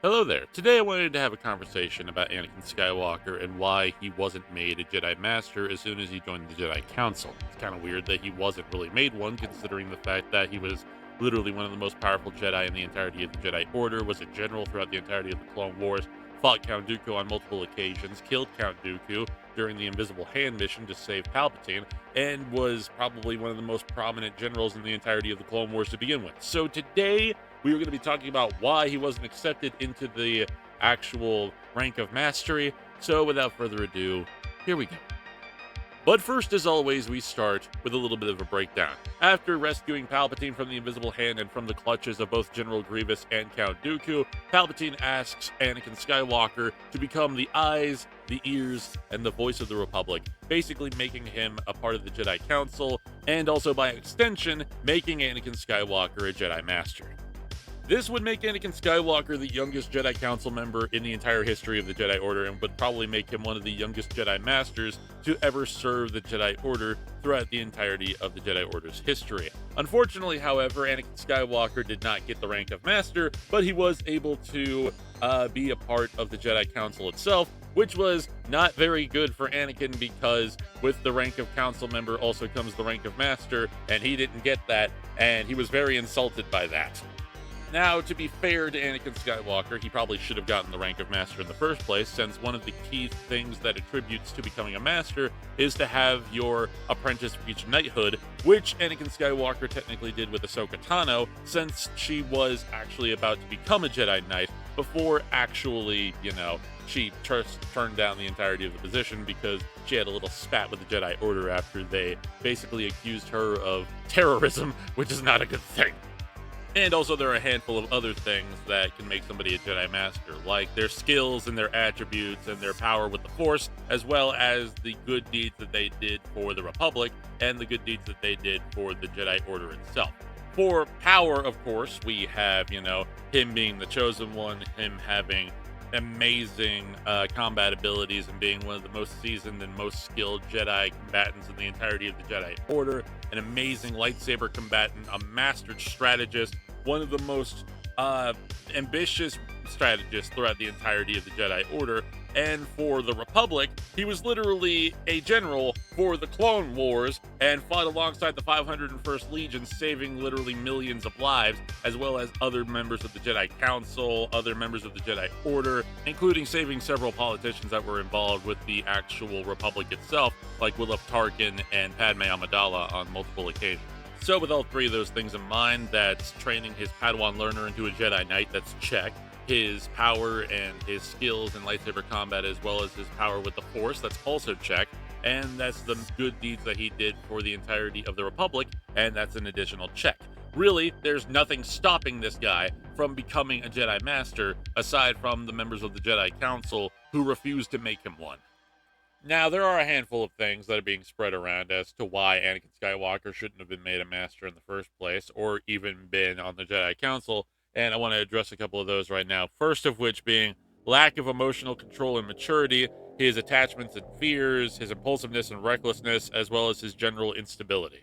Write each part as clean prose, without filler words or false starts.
Hello there. Today I wanted to have a conversation about Anakin Skywalker and why he wasn't made a Jedi Master as soon as he joined the Jedi Council. It's kind of weird that he wasn't really made one, considering the fact that he was literally one of the most powerful Jedi in the entirety of the Jedi Order, was a general throughout the entirety of the Clone Wars, fought Count Dooku on multiple occasions, killed Count Dooku during the Invisible Hand mission to save Palpatine, and was probably one of the most prominent generals in the entirety of the Clone Wars to begin with. So today, we were going to be talking about why he wasn't accepted into the actual rank of mastery. So without further ado, here we go. But first, as always, we start with a little bit of a breakdown. After rescuing Palpatine from the Invisible Hand and from the clutches of both General Grievous and Count Dooku, Palpatine asks Anakin Skywalker to become the eyes, the ears, and the voice of the Republic, basically making him a part of the Jedi Council, and also by extension, making Anakin Skywalker a Jedi Master. This would make Anakin Skywalker the youngest Jedi Council member in the entire history of the Jedi Order and would probably make him one of the youngest Jedi Masters to ever serve the Jedi Order throughout the entirety of the Jedi Order's history. Unfortunately, however, Anakin Skywalker did not get the rank of Master, but he was able to be a part of the Jedi Council itself, which was not very good for Anakin because with the rank of Council member also comes the rank of Master, and he didn't get that, and he was very insulted by that. Now, to be fair to Anakin Skywalker, he probably should have gotten the rank of Master in the first place, since one of the key things that attributes to becoming a Master is to have your apprentice reach knighthood, which Anakin Skywalker technically did with Ahsoka Tano, since she was actually about to become a Jedi Knight before actually, she turned down the entirety of the position because she had a little spat with the Jedi Order after they basically accused her of terrorism, which is not a good thing. And also, there are a handful of other things that can make somebody a Jedi Master, like their skills and their attributes and their power with the Force, as well as the good deeds that they did for the Republic and the good deeds that they did for the Jedi Order itself. For power, of course, we have, him being the Chosen One, him having amazing combat abilities and being one of the most seasoned and most skilled Jedi combatants in the entirety of the Jedi Order, an amazing lightsaber combatant, a mastered strategist, one of the most ambitious strategists throughout the entirety of the Jedi Order. And for the Republic, he was literally a general for the Clone Wars and fought alongside the 501st Legion, saving literally millions of lives, as well as other members of the Jedi Council, other members of the Jedi Order, including saving several politicians that were involved with the actual Republic itself, like William Tarkin and Padme Amidala on multiple occasions. So with all three of those things in mind, that's training his Padawan learner into a Jedi Knight, that's check. His power and his skills in lightsaber combat, as well as his power with the Force, that's also check. And that's the good deeds that he did for the entirety of the Republic, and that's an additional check. Really, there's nothing stopping this guy from becoming a Jedi Master, aside from the members of the Jedi Council who refuse to make him one. Now, there are a handful of things that are being spread around as to why Anakin Skywalker shouldn't have been made a Master in the first place, or even been on the Jedi Council, and I want to address a couple of those right now. First of which being lack of emotional control and maturity, his attachments and fears, his impulsiveness and recklessness, as well as his general instability.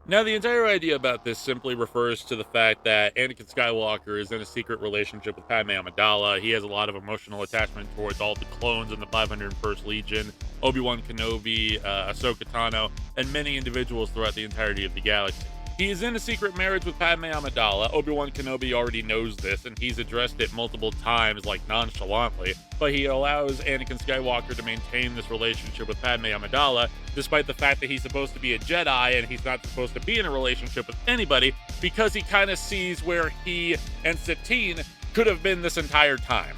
Now, the entire idea about this simply refers to the fact that Anakin Skywalker is in a secret relationship with Padme Amidala. He has a lot of emotional attachment towards all the clones in the 501st Legion, Obi-Wan Kenobi, Ahsoka Tano, and many individuals throughout the entirety of the galaxy. He is in a secret marriage with Padme Amidala. Obi-Wan Kenobi already knows this, and he's addressed it multiple times, like nonchalantly, but he allows Anakin Skywalker to maintain this relationship with Padme Amidala, despite the fact that he's supposed to be a Jedi and he's not supposed to be in a relationship with anybody, because he kind of sees where he and Satine could have been this entire time.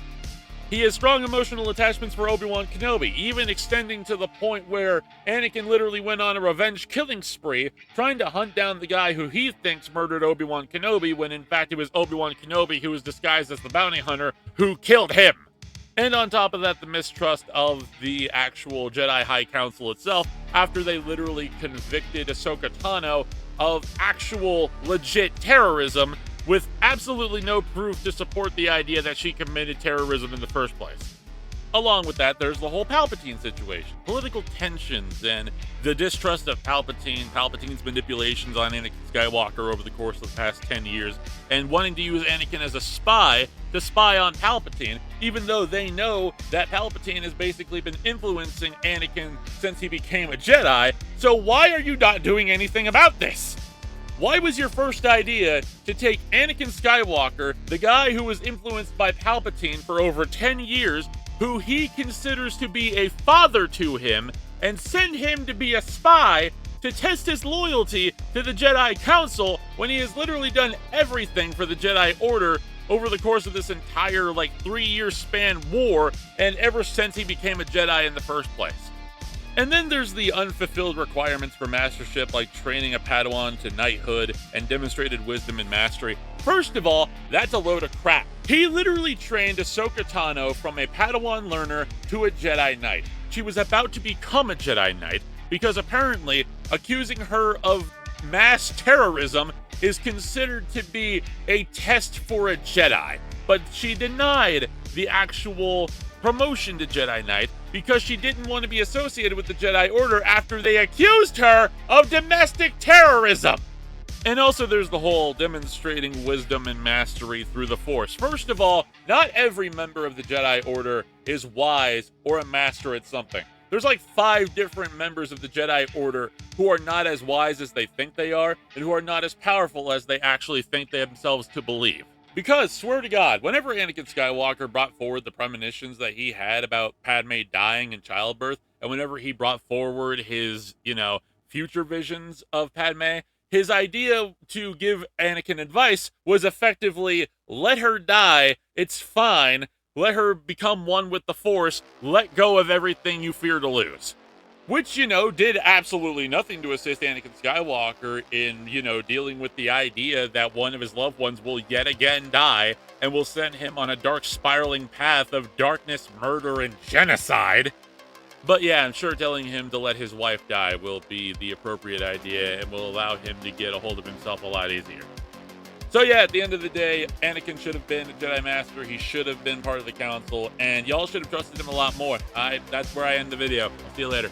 He has strong emotional attachments for Obi-Wan Kenobi, even extending to the point where Anakin literally went on a revenge killing spree, trying to hunt down the guy who he thinks murdered Obi-Wan Kenobi, when in fact it was Obi-Wan Kenobi who was disguised as the bounty hunter who killed him. And on top of that, the mistrust of the actual Jedi High Council itself, after they literally convicted Ahsoka Tano of actual legit terrorism, with absolutely no proof to support the idea that she committed terrorism in the first place. Along with that, there's the whole Palpatine situation, political tensions, and the distrust of Palpatine's manipulations on Anakin Skywalker over the course of the past 10 years, and wanting to use Anakin as a spy to spy on Palpatine, even though they know that Palpatine has basically been influencing Anakin since he became a Jedi. So why are you not doing anything about this? Why was your first idea to take Anakin Skywalker, the guy who was influenced by Palpatine for over 10 years, who he considers to be a father to him, and send him to be a spy to test his loyalty to the Jedi Council when he has literally done everything for the Jedi Order over the course of this entire 3-year span war, and ever since he became a Jedi in the first place? And then there's the unfulfilled requirements for mastership, like training a Padawan to knighthood and demonstrated wisdom and mastery. First of all, that's a load of crap. He literally trained Ahsoka Tano from a Padawan learner to a Jedi Knight. She was about to become a Jedi Knight because apparently accusing her of mass terrorism is considered to be a test for a Jedi. But she denied the actual promotion to Jedi Knight because she didn't want to be associated with the Jedi Order after they accused her of domestic terrorism. And also there's the whole demonstrating wisdom and mastery through the Force. First of all, not every member of the Jedi Order is wise or a master at something. There's 5 different members of the Jedi Order who are not as wise as they think they are, and who are not as powerful as they actually think themselves to believe. Because, swear to God, whenever Anakin Skywalker brought forward the premonitions that he had about Padme dying in childbirth, and whenever he brought forward his, future visions of Padme, his idea to give Anakin advice was effectively, let her die, it's fine, let her become one with the Force, let go of everything you fear to lose. Which, did absolutely nothing to assist Anakin Skywalker in, dealing with the idea that one of his loved ones will yet again die and will send him on a dark spiraling path of darkness, murder, and genocide. But yeah, I'm sure telling him to let his wife die will be the appropriate idea and will allow him to get a hold of himself a lot easier. So yeah, at the end of the day, Anakin should have been a Jedi Master. He should have been part of the Council, and y'all should have trusted him a lot more. That's where I end the video. I'll see you later.